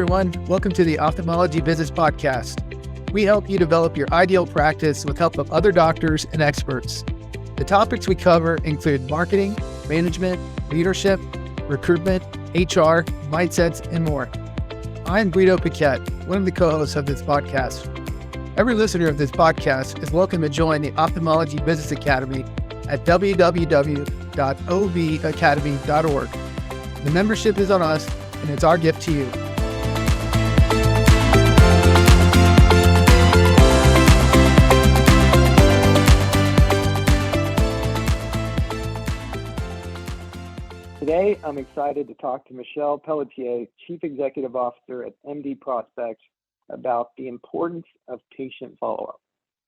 everyone. Welcome to the Ophthalmology Business Podcast. We help you develop your ideal practice with help of other doctors and experts. The topics we cover include marketing, management, leadership, recruitment, HR, mindsets, and more. I'm Guido Piquet, one of the co-hosts of this podcast. Every listener of this podcast is welcome to join the Ophthalmology Business Academy at www.obacademy.org. The membership is on us, and it's our gift to you. Today, I'm excited to talk to Michelle Pelletier, Chief Executive Officer at MDprospects, about the importance of patient follow-up.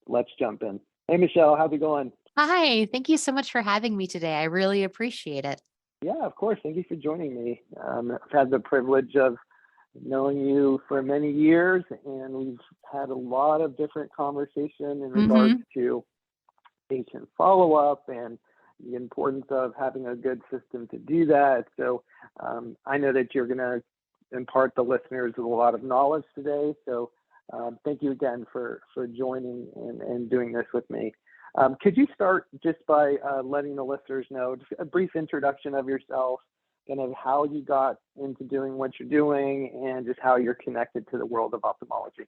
Let's jump in. Hey, Michelle, how's it going? Hi, thank you so much for having me today. I really appreciate it. Yeah, of course. Thank you for joining me. I've had the privilege of knowing you for many years, and we've had a lot of different conversation in regards to patient follow-up and the importance of having a good system to do that. So I know that you're going to impart the listeners with a lot of knowledge today. So thank you again for joining and doing this with me. Could you start just by letting the listeners know just a brief introduction of yourself, kind of how you got into doing what you're doing, and just how you're connected to the world of ophthalmology?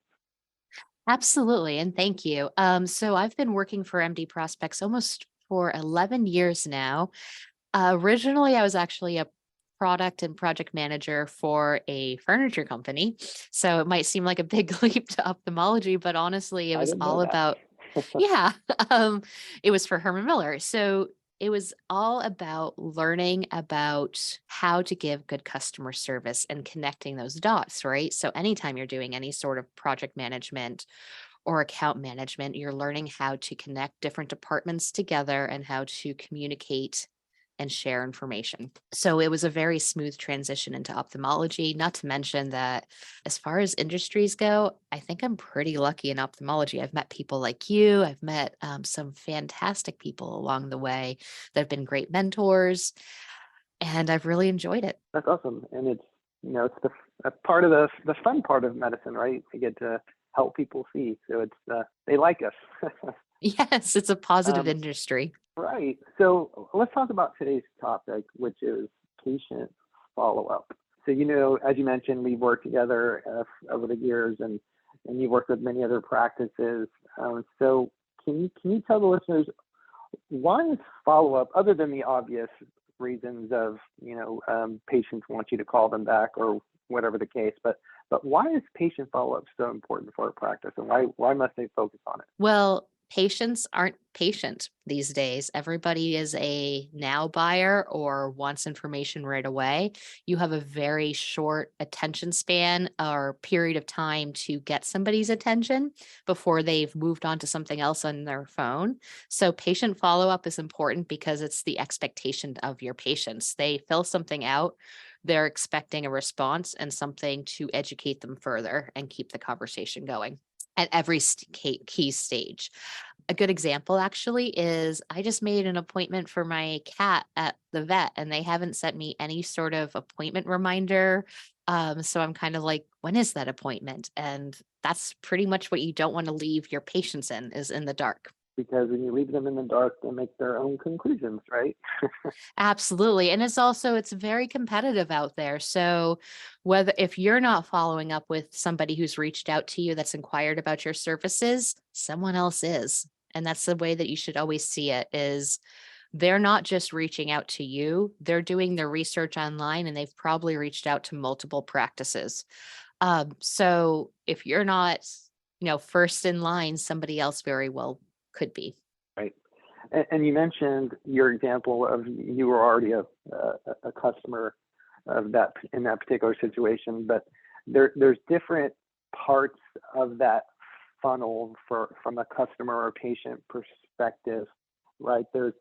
Absolutely, and thank you. So I've been working for MDprospects almost for 11 years now. Originally, I was actually a product and project manager for a furniture company. So it might seem like a big leap to ophthalmology, but honestly, it I was didn't know all that. about, yeah, it was for Herman Miller. So it was all about learning about how to give good customer service and connecting those dots, right? So anytime you're doing any sort of project management or account management, you're learning how to connect different departments together and how to communicate and share information. So it was a very smooth transition into ophthalmology, not to mention that as far as industries go, I think I'm pretty lucky in ophthalmology. I've met people like you. I've met some fantastic people along the way that have been great mentors, and I've really enjoyed it. That's awesome. And it's, it's a part of the fun part of medicine, right? We get to help people see. So it's, they like us. Yes, it's a positive Um, industry. Right. So let's talk about today's topic, which is patient follow-up. So, as you mentioned, we've worked together over the years, and you've worked with many other practices. So can you tell the listeners, why is follow-up, other than the obvious reasons of, patients want you to call them back or whatever the case, but why is patient follow-up so important for a practice, and why must they focus on it? Well, patients aren't patient these days. Everybody is a now buyer or wants information right away. You have a very short attention span or period of time to get somebody's attention before they've moved on to something else on their phone. So patient follow-up is important because it's the expectation of your patients. They fill something out, they're expecting a response and something to educate them further and keep the conversation going at every key stage. A good example actually is I just made an appointment for my cat at the vet, and they haven't sent me any sort of appointment reminder. So I'm kind of like, when is that appointment? And that's pretty much what you don't want to leave your patients in, is in the dark. Because when you leave them in the dark, they make their own conclusions, right? Absolutely. And it's very competitive out there. So whether if you're not following up with somebody who's reached out to you that's inquired about your services, someone else is. And that's the way that you should always see it, is they're not just reaching out to you, they're doing their research online and they've probably reached out to multiple practices. So if you're not, first in line, somebody else very well could be. Right. And you mentioned your example of you were already a customer of that in that particular situation, but there's different parts of that funnel from a customer or patient perspective, right? There's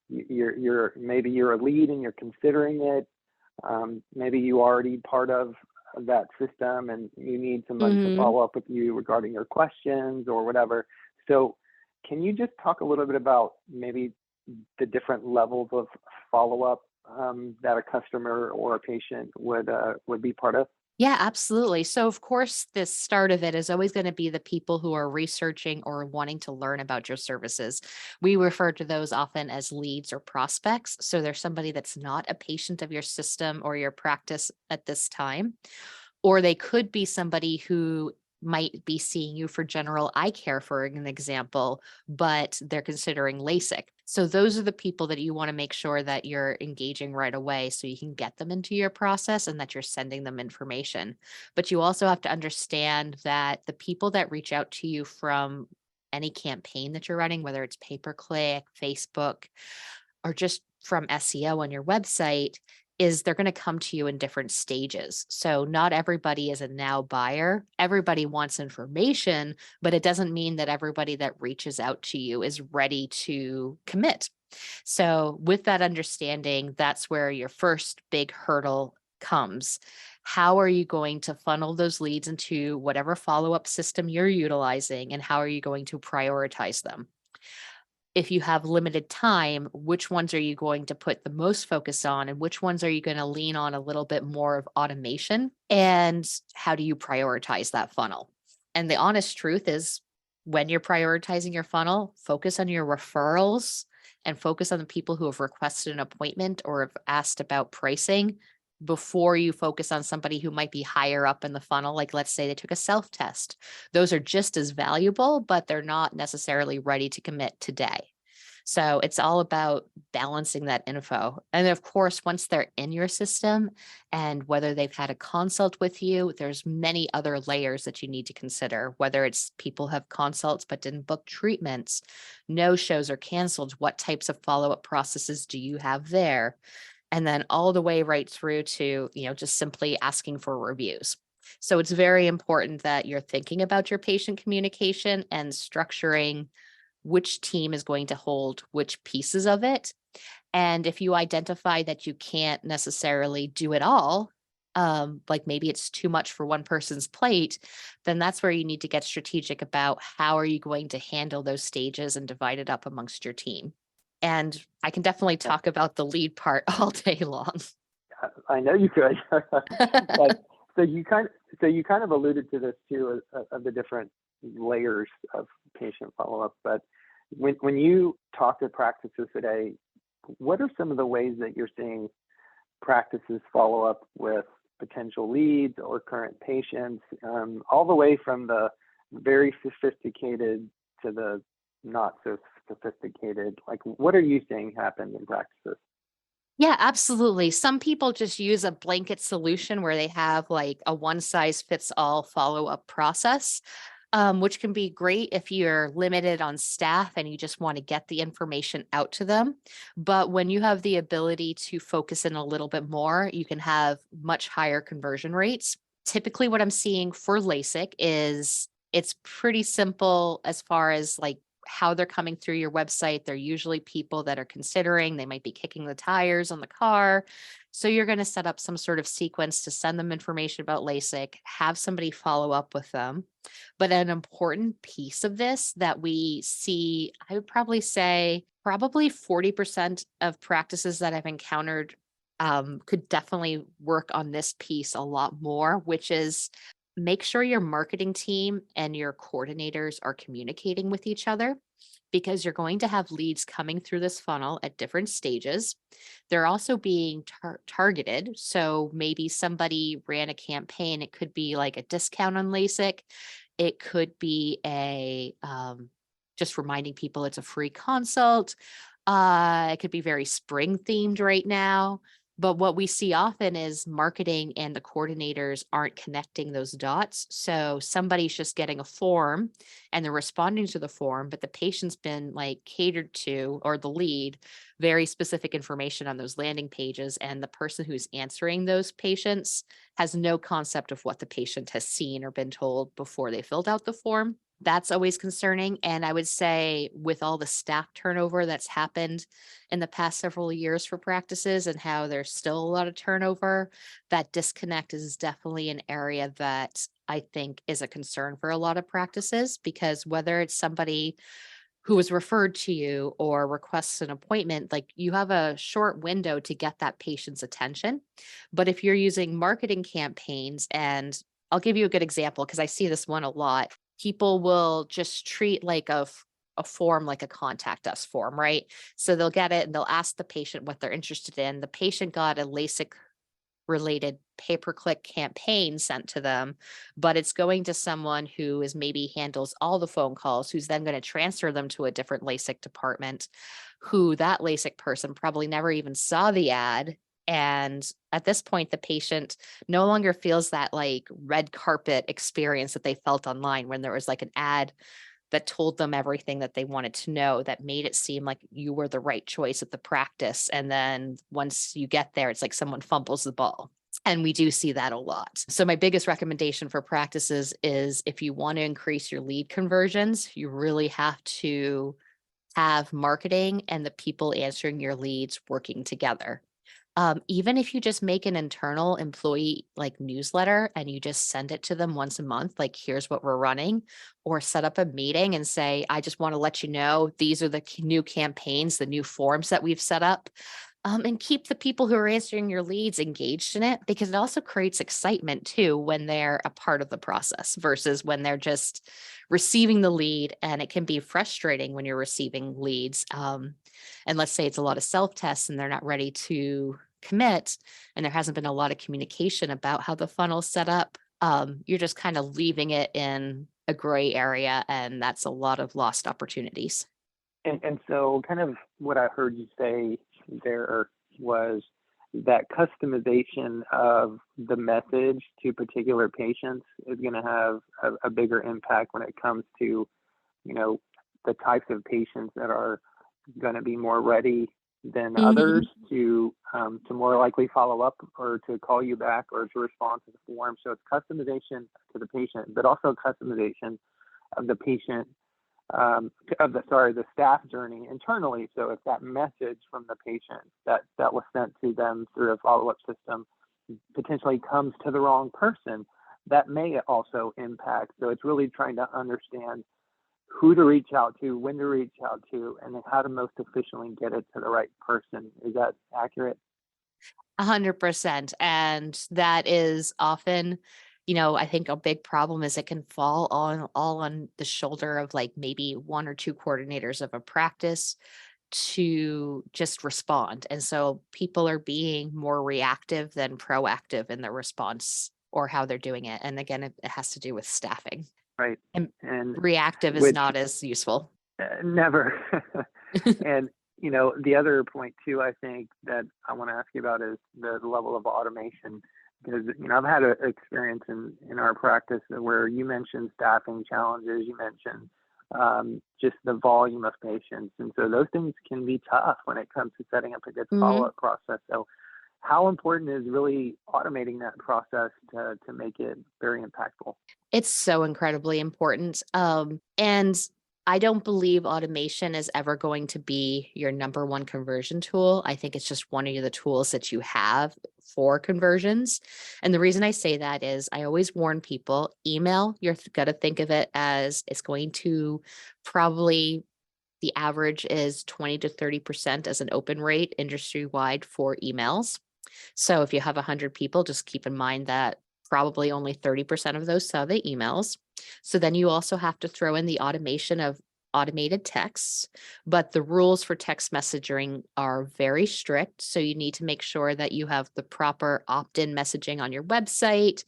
maybe you're a lead and you're considering it. Maybe you already part of that system and you need somebody to follow up with you regarding your questions or whatever. So can you just talk a little bit about maybe the different levels of follow-up that a customer or a patient would be part of? Yeah, absolutely. So, of course, the start of it is always going to be the people who are researching or wanting to learn about your services. We refer to those often as leads or prospects. So, there's somebody that's not a patient of your system or your practice at this time. Or they could be somebody who might be seeing you for general eye care, for an example, but they're considering LASIK. So those are the people that you want to make sure that you're engaging right away so you can get them into your process and that you're sending them information. But you also have to understand that the people that reach out to you from any campaign that you're running, whether it's pay per click, Facebook, or just from SEO on your website, is they're going to come to you in different stages. So not everybody is a now buyer. Everybody wants information, but it doesn't mean that everybody that reaches out to you is ready to commit. So with that understanding, that's where your first big hurdle comes. How are you going to funnel those leads into whatever follow-up system you're utilizing, and how are you going to prioritize them? If you have limited time, which ones are you going to put the most focus on, and which ones are you going to lean on a little bit more of automation? And how do you prioritize that funnel? And the honest truth is, when you're prioritizing your funnel, focus on your referrals and focus on the people who have requested an appointment or have asked about pricing before you focus on somebody who might be higher up in the funnel. Like, let's say they took a self test. Those are just as valuable, but they're not necessarily ready to commit today. So it's all about balancing that info. And of course, once they're in your system and whether they've had a consult with you, there's many other layers that you need to consider, whether it's people have consults but didn't book treatments, no shows or canceled, what types of follow-up processes do you have there? And then all the way right through to, just simply asking for reviews. So it's very important that you're thinking about your patient communication and structuring which team is going to hold which pieces of it. And if you identify that you can't necessarily do it all, like maybe it's too much for one person's plate, then that's where you need to get strategic about how are you going to handle those stages and divide it up amongst your team. And I can definitely Yeah, talk about the lead part all day long. I know you could. But so you kind of alluded to this too, of the different layers of patient follow-up. But when you talk to practices today, what are some of the ways that you're seeing practices follow up with potential leads or current patients, all the way from the very sophisticated to the not so sophisticated? Like, what are you seeing happen in practices? Yeah, absolutely. Some people just use a blanket solution where they have like a one size fits all follow up process, which can be great if you're limited on staff and you just want to get the information out to them. But when you have the ability to focus in a little bit more, you can have much higher conversion rates. Typically, what I'm seeing for LASIK is it's pretty simple as far as like how they're coming through your website. They're usually people that are considering, they might be kicking the tires on the car. So you're going to set up some sort of sequence to send them information about LASIK, have somebody follow up with them. But an important piece of this that we see, I would probably say probably 40% of practices that I've encountered could definitely work on this piece a lot more, which is make sure your marketing team and your coordinators are communicating with each other, because you're going to have leads coming through this funnel at different stages. They're also being targeted. So maybe somebody ran a campaign. It could be like a discount on LASIK. It could be a just reminding people it's a free consult. It could be very spring themed right now. But what we see often is marketing and the coordinators aren't connecting those dots. So somebody's just getting a form and they're responding to the form, but the patient's been like catered to, or the lead, very specific information on those landing pages. And the person who's answering those patients has no concept of what the patient has seen or been told before they filled out the form. That's always concerning. And I would say, with all the staff turnover that's happened in the past several years for practices and how there's still a lot of turnover, that disconnect is definitely an area that I think is a concern for a lot of practices, because whether it's somebody who was referred to you or requests an appointment, like you have a short window to get that patient's attention. But if you're using marketing campaigns, and I'll give you a good example because I see this one a lot, people will just treat like a form like a contact us form, right? So they'll get it and they'll ask the patient what they're interested in. The patient got a LASIK related pay-per-click campaign sent to them, but it's going to someone who is maybe handles all the phone calls, who's then going to transfer them to a different LASIK department, who that LASIK person probably never even saw the ad. And at this point, the patient no longer feels that like red carpet experience that they felt online when there was like an ad that told them everything that they wanted to know, that made it seem like you were the right choice at the practice. And then once you get there, it's like someone fumbles the ball. And we do see that a lot. So my biggest recommendation for practices is if you want to increase your lead conversions, you really have to have marketing and the people answering your leads working together. Even if you just make an internal employee like newsletter and you just send it to them once a month, like here's what we're running, or set up a meeting and say, I just want to let you know, these are the new campaigns, the new forms that we've set up. And keep the people who are answering your leads engaged in it, because it also creates excitement too when they're a part of the process versus when they're just receiving the lead. And it can be frustrating when you're receiving leads. And let's say it's a lot of self-tests and they're not ready to commit, and there hasn't been a lot of communication about how the funnel's set up. You're just kind of leaving it in a gray area, and that's a lot of lost opportunities. And so kind of what I heard you say there was that customization of the message to particular patients is going to have a bigger impact when it comes to, the types of patients that are going to be more ready than others to more likely follow up or to call you back or to respond to the form. So it's customization to the patient, but also customization of the patient the staff journey internally. So if that message from the patient that was sent to them through a follow-up system potentially comes to the wrong person, that may also impact. So it's really trying to understand who to reach out to, when to reach out to, and then how to most efficiently get it to the right person. Is that accurate? 100%. And that is often, I think a big problem is it can fall all on the shoulder of like maybe one or two coordinators of a practice to just respond. And so people are being more reactive than proactive in their response or how they're doing it. And again, it has to do with staffing. Right. And And reactive is which not as useful. never. And the other point too, I think that I want to ask you about is the level of automation, because I've had an experience in our practice where you mentioned staffing challenges, you mentioned just the volume of patients, and so those things can be tough when it comes to setting up a good Mhm. follow-up process. So how important is really automating that process to make it very impactful? It's so incredibly important. And I don't believe automation is ever going to be your number one conversion tool. I think it's just one of the tools that you have for conversions. And the reason I say that is I always warn people, email, you're going to think of it as it's going to probably, the average is 20 to 30% as an open rate industry wide for emails. So if you have 100 people, just keep in mind that probably only 30% of those saw the emails. So then you also have to throw in the automation of automated texts, but the rules for text messaging are very strict. So you need to make sure that you have the proper opt-in messaging on your website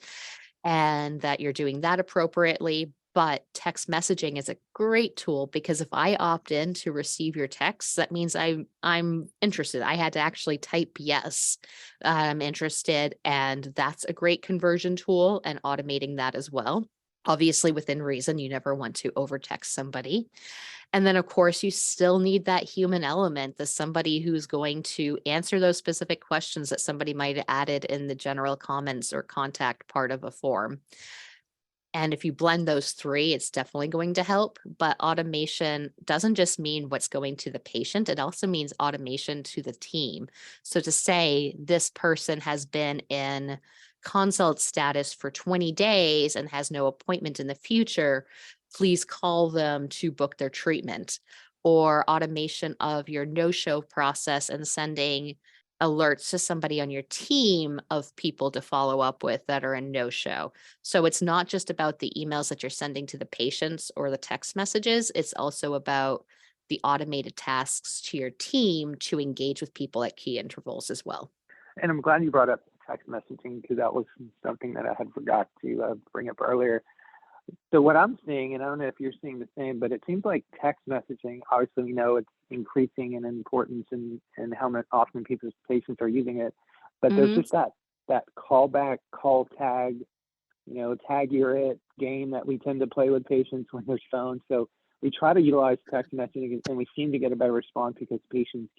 and that you're doing that appropriately. But text messaging is a great tool because if I opt in to receive your text, that means I'm interested. I had to actually type yes, I'm interested, and that's a great conversion tool and automating that as well. Obviously, within reason, you never want to overtext somebody. And then, of course, you still need that human element, the somebody who's going to answer those specific questions that somebody might have added in the general comments or contact part of a form. And if you blend those three, it's definitely going to help. But automation doesn't just mean what's going to the patient, it also means automation to the team. So to say this person has been in consult status for 20 days and has no appointment in the future, please call them to book their treatment. or automation of your no-show process and sending alerts to somebody on your team of people to follow up with that are a no-show. So it's not just about the emails that you're sending to the patients or the text messages, it's also about the automated tasks to your team to engage with people at key intervals as well. And I'm glad you brought up text messaging, because that was something that I had forgot to bring up earlier. So what I'm seeing, and I don't know if you're seeing the same, but it seems like text messaging, obviously we know it's increasing in importance and how much often people's patients are using it. But there's Mhm. just that callback, call tag, tag you're it game that we tend to play with patients when there's phones. So we try to utilize text messaging, and we seem to get a better response because patients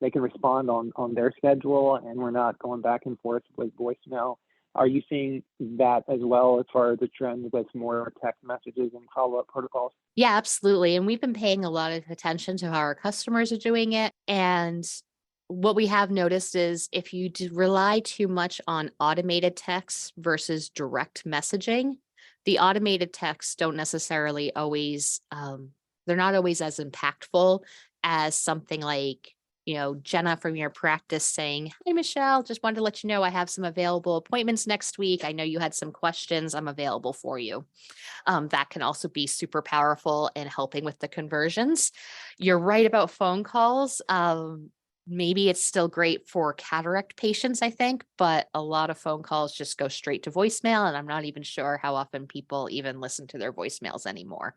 they can respond on their schedule, and we're not going back and forth with voicemail. Are you seeing that as well as far as the trend with more text messages and follow-up protocols? Yeah, absolutely. And we've been paying a lot of attention to how our customers are doing it. And what we have noticed is if you rely too much on automated texts versus direct messaging, the automated texts don't necessarily always, they're not always as impactful as something like, Jenna from your practice saying, "Hi, Michelle, just wanted to let you know I have some available appointments next week. I know you had some questions. I'm available for you." That can also be super powerful in helping with the conversions. You're right about phone calls. Maybe it's still great for cataract patients, I think, but a lot of phone calls just go straight to voicemail, and I'm not even sure how often people even listen to their voicemails anymore.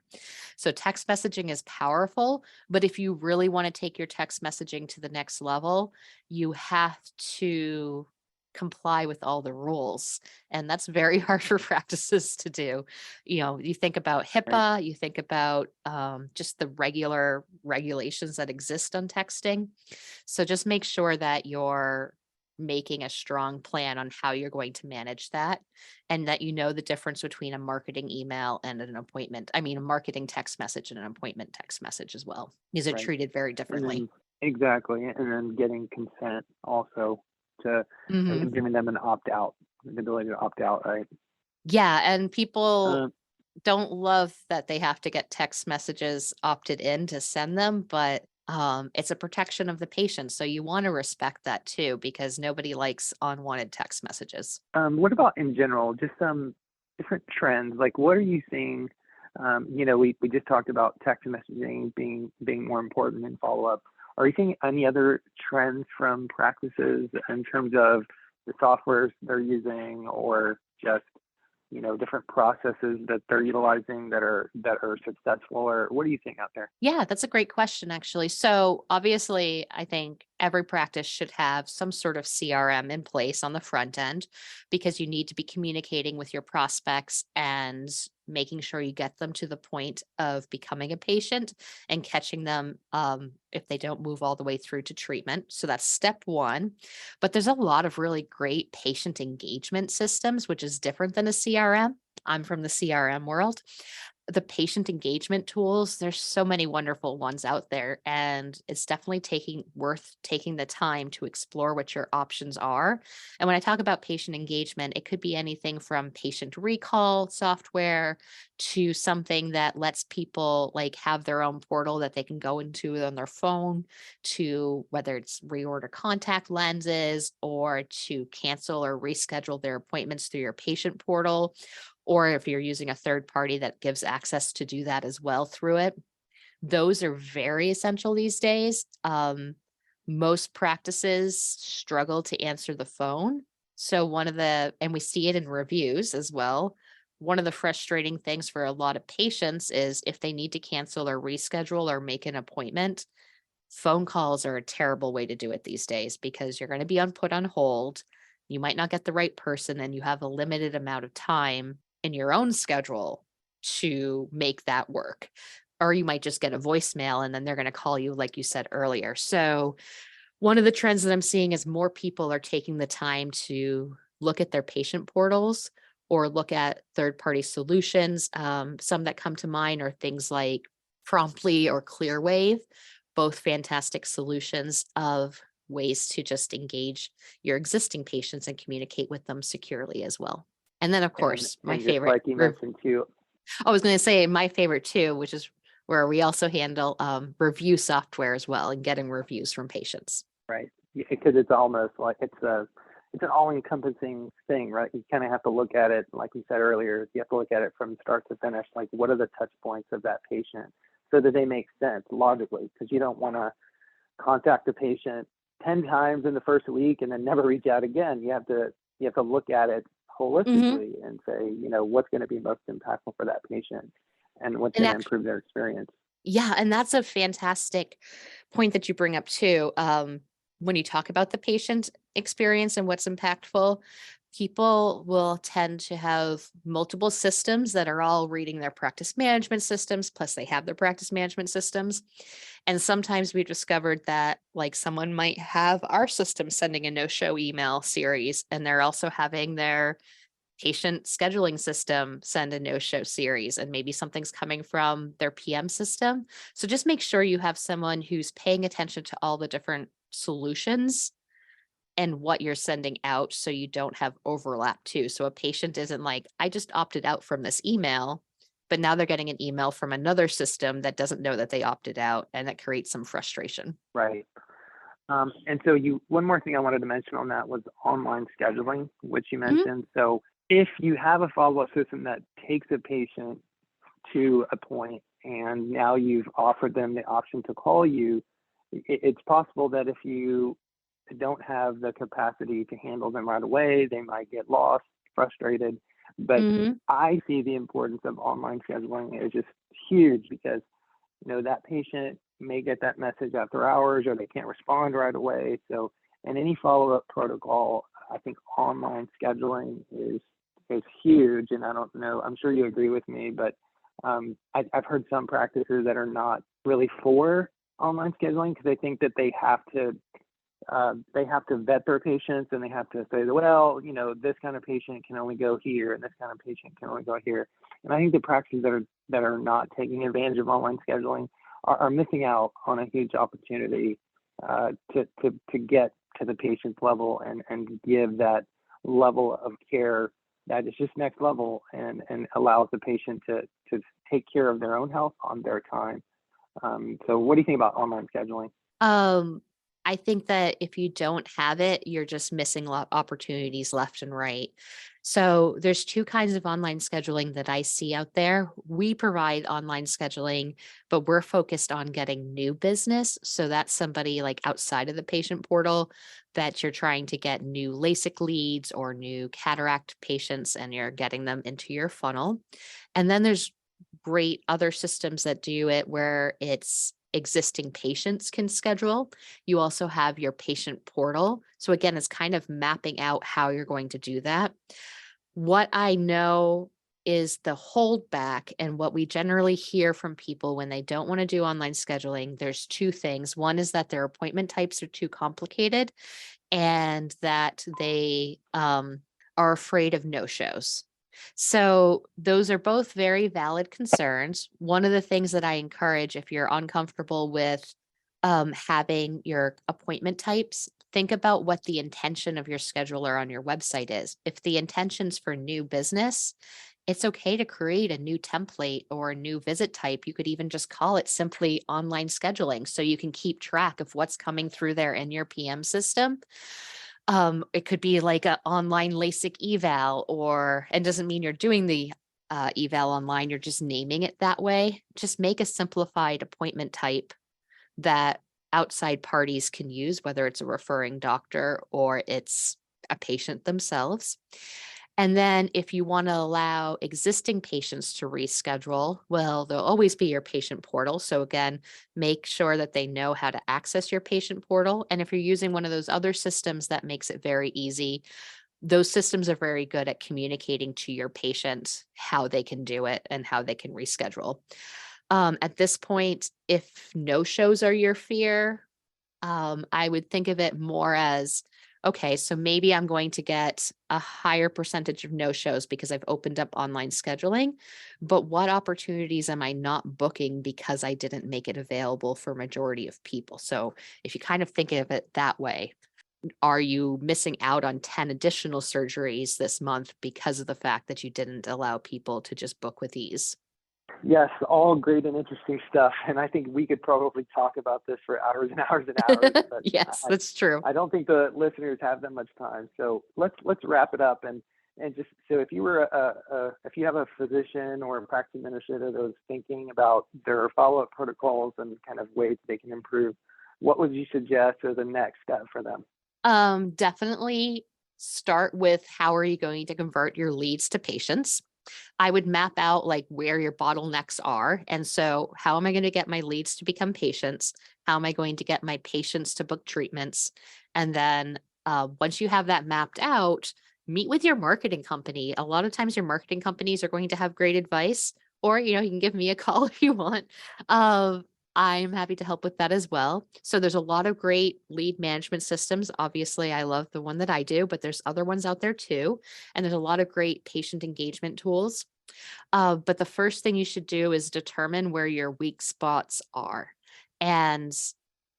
So text messaging is powerful, but if you really want to take your text messaging to the next level, you have to comply with all the rules. And that's very hard for practices to do. You think about Right. HIPAA, you think about just the regular regulations that exist on texting. So just make sure that you're making a strong plan on how you're going to manage that and that you know the difference between a marketing email and an appointment. I mean, a marketing text message and an appointment text message as well. These are Right. treated very And differently. then exactly, and then getting consent also to, and Hmm. then giving them an opt out, the ability to opt out, right? Yeah. And people Um, don't love that they have to get text messages opted in to send them, but it's a protection of the patient. So you want to respect that too, because nobody likes unwanted text messages. what about in general, just some different trends? Like, what are you seeing? We just talked about text messaging being more important in follow up. Are you seeing any other trends from practices in terms of the softwares they're using, or just different processes that they're utilizing that are successful, or what are you seeing out there? Yeah, that's a great question, actually. So, obviously, I think every practice should have some sort of CRM in place on the front end because you need to be communicating with your prospects and making sure you get them to the point of becoming a patient and catching them if they don't move all the way through to treatment. So, that's step one. But there's a lot of really great patient engagement systems, which is different than a CRM. I'm from the CRM world. The patient engagement tools, there's so many wonderful ones out there, and it's definitely taking worth taking the time to explore what your options are. And when I talk about patient engagement, it could be anything from patient recall software to something that lets people like have their own portal that they can go into on their phone, to whether it's reorder contact lenses or to cancel or reschedule their appointments through your patient portal, or if you're using a third party that gives access to do that as well through it. Those are very essential these days. Most practices struggle to answer the phone. So and we see it in reviews as well. One of the frustrating things for a lot of patients is if they need to cancel or reschedule or make an appointment, phone calls are a terrible way to do it these days because you're going to be put on hold. You might not get the right person, and you have a limited amount of time in your own schedule to make that work. Or you might just get a voicemail and then they're going to call you, like you said earlier. So, one of the trends that I'm seeing is more people are taking the time to look at their patient portals or look at third party solutions. Some that come to mind are things like Promptly or Clearwave, both fantastic solutions of ways to just engage your existing patients and communicate with them securely as well. And then, of and course, my and just favorite, like you mentioned too. I was going to say my favorite too, which is where we also handle review software as well and getting reviews from patients. Right. Because it's almost like it's an all-encompassing thing, right? You kind of have to look at it, like we said earlier, you have to look at it from start to finish. Like, what are the touch points of that patient so that they make sense logically? Because you don't want to contact a patient 10 times in the first week and then never reach out again. You have to look at it Hmm. holistically and say, what's going to be most impactful for that patient and what's And going to actually, improve their experience. yeah, and that's a fantastic point that you bring up too. When you talk about the patient experience and what's impactful, people will tend to have multiple systems that are all reading their practice management systems, plus they have their practice management systems. And sometimes we've discovered that, like, someone might have our system sending a no-show email series, and they're also having their patient scheduling system send a no-show series, and maybe something's coming from their PM system. So just make sure you have someone who's paying attention to all the different solutions and what you're sending out so you don't have overlap too. So a patient isn't like, I just opted out from this email, but now they're getting an email from another system that doesn't know that they opted out, and that creates some frustration. Right. And so one more thing I wanted to mention on that was online scheduling, which you Mhm. mentioned. So if you have a follow-up system that takes a patient to a point and now you've offered them the option to call you, it's possible that if you don't have the capacity to handle them right away, they might get lost, frustrated. But Mhm. I see the importance of online scheduling is just huge because that patient may get that message after hours or they can't respond right away. So, in any follow-up protocol, I think online scheduling is huge. And I don't know, I'm sure you agree with me, but I've heard some practices that are not really for online scheduling because they think that they have to vet their patients and they have to say, well, this kind of patient can only go here and this kind of patient can only go here. And I think the practices that are not taking advantage of online scheduling are missing out on a huge opportunity to get to the patient's level and give that level of care that is just next level and allows the patient to take care of their own health on their time. So what do you think about online scheduling? Um, I think that if you don't have it, you're just missing opportunities left and right. So there's two kinds of online scheduling that I see out there. We provide online scheduling, but we're focused on getting new business. So that's somebody like outside of the patient portal that you're trying to get new LASIK leads or new cataract patients, and you're getting them into your funnel. And then there's great other systems that do it where it's existing patients can schedule. You also have your patient portal. So again, it's kind of mapping out how you're going to do that. What I know is the holdback, and what we generally hear from people when they don't want to do online scheduling, there's two things. One is that their appointment types are too complicated, and that they are afraid of no-shows. So those are both very valid concerns. One of the things that I encourage, if you're uncomfortable with having your appointment types, think about what the intention of your scheduler on your website is. If the intention's for new business, it's okay to create a new template or a new visit type. You could even just call it simply online scheduling so you can keep track of what's coming through there in your PM system. It could be like an online LASIK eval, or, and doesn't mean you're doing the eval online, you're just naming it that way. Just make a simplified appointment type that outside parties can use, whether it's a referring doctor or it's a patient themselves. And then if you want to allow existing patients to reschedule, well, there'll always be your patient portal. So again, make sure that they know how to access your patient portal. And if you're using one of those other systems that makes it very easy, those systems are very good at communicating to your patient how they can do it and how they can reschedule. At this point, if no shows are your fear, I would think of it more as, okay, so maybe I'm going to get a higher percentage of no shows because I've opened up online scheduling, but what opportunities am I not booking because I didn't make it available for majority of people? So if you kind of think of it that way, are you missing out on 10 additional surgeries this month because of the fact that you didn't allow people to just book with ease? Yes, all great and interesting stuff. And I think we could probably talk about this for hours and hours and hours, but Yes, that's true. I don't think the listeners have that much time. So let's wrap it up. And just so if you were if you have a physician or a practice administrator that was thinking about their follow-up protocols and kind of ways they can improve, what would you suggest as the next step for them? Definitely start with how are you going to convert your leads to patients? I would map out like where your bottlenecks are. And so, how am I going to get my leads to become patients? How am I going to get my patients to book treatments? And then, once you have that mapped out, meet with your marketing company. A lot of times, your marketing companies are going to have great advice, or you can give me a call if you want. I'm happy to help with that as well. So there's a lot of great lead management systems. Obviously, I love the one that I do, but there's other ones out there too. And there's a lot of great patient engagement tools. But the first thing you should do is determine where your weak spots are. And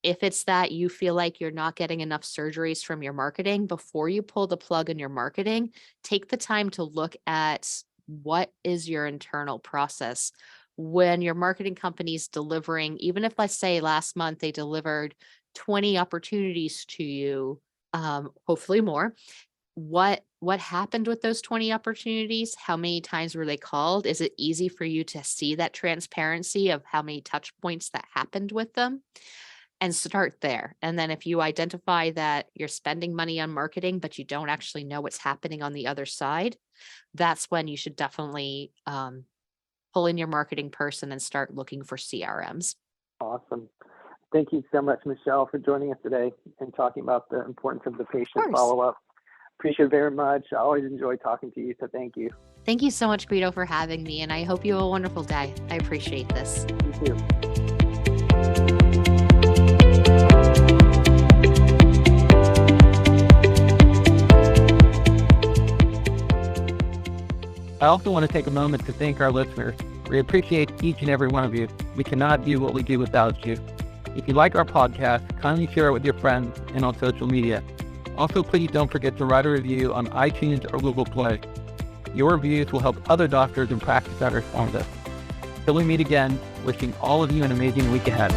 if it's that you feel like you're not getting enough surgeries from your marketing, before you pull the plug on your marketing, take the time to look at what is your internal process. When your marketing company's delivering, even if let's say last month they delivered 20 opportunities to you, hopefully more, what happened with those 20 opportunities? How many times were they called? Is it easy for you to see that transparency of how many touch points that happened with them? And start there. And then if you identify that you're spending money on marketing, but you don't actually know what's happening on the other side, that's when you should definitely pull in your marketing person and start looking for CRMs. Awesome. Thank you so much, Michelle, for joining us today and talking about the importance of the Of patient course. follow-up. Appreciate it very much. I always enjoy talking to you, so thank you. Thank you so much, Guido, for having me. And I hope you have a wonderful day. I appreciate this. You too. I also want to take a moment to thank our listeners. We appreciate each and every one of you. We cannot do what we do without you. If you like our podcast, kindly share it with your friends and on social media. Also, please don't forget to write a review on iTunes or Google Play. Your reviews will help other doctors and practice owners find us. Till we meet again, wishing all of you an amazing week ahead.